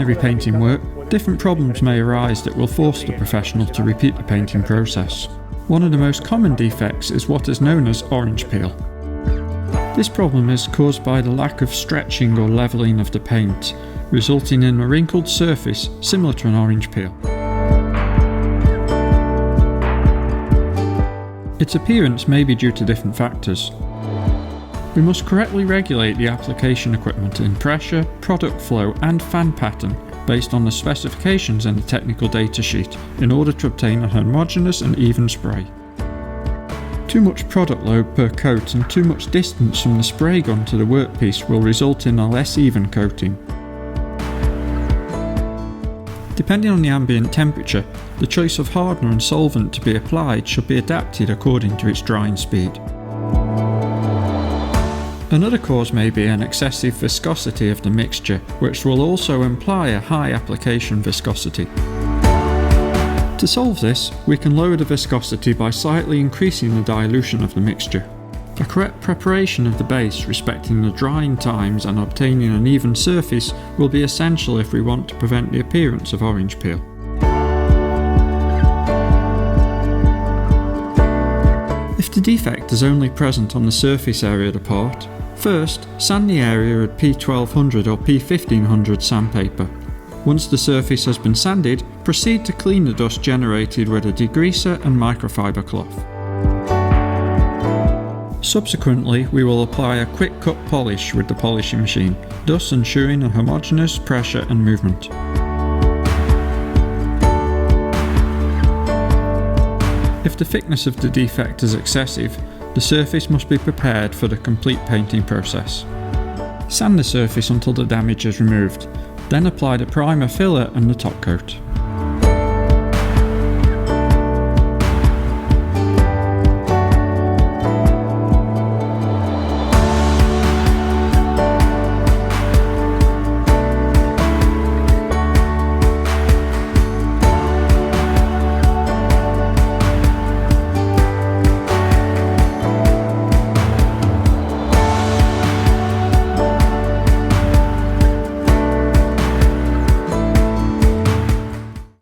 the repainting work, different problems may arise that will force the professional to repeat the painting process. One of the most common defects is what is known as orange peel. This problem is caused by the lack of stretching or levelling of the paint, resulting in a wrinkled surface similar to an orange peel. Its appearance may be due to different factors. We must correctly regulate the application equipment in pressure, product flow and fan pattern based on the specifications in the technical data sheet in order to obtain a homogeneous and even spray. Too much product load per coat and too much distance from the spray gun to the workpiece will result in a less even coating. Depending on the ambient temperature, the choice of hardener and solvent to be applied should be adapted according to its drying speed. Another cause may be an excessive viscosity of the mixture, which will also imply a high application viscosity. To solve this, we can lower the viscosity by slightly increasing the dilution of the mixture. A correct preparation of the base respecting the drying times and obtaining an even surface will be essential if we want to prevent the appearance of orange peel. If the defect is only present on the surface area of the part, first sand the area with P1200 or P1500 sandpaper. Once the surface has been sanded, proceed to clean the dust generated with a degreaser and microfiber cloth. Subsequently, we will apply a quick cut polish with the polishing machine, thus ensuring a homogeneous pressure and movement. If the thickness of the defect is excessive, the surface must be prepared for the complete painting process. Sand the surface until the damage is removed, then apply the primer filler and the top coat.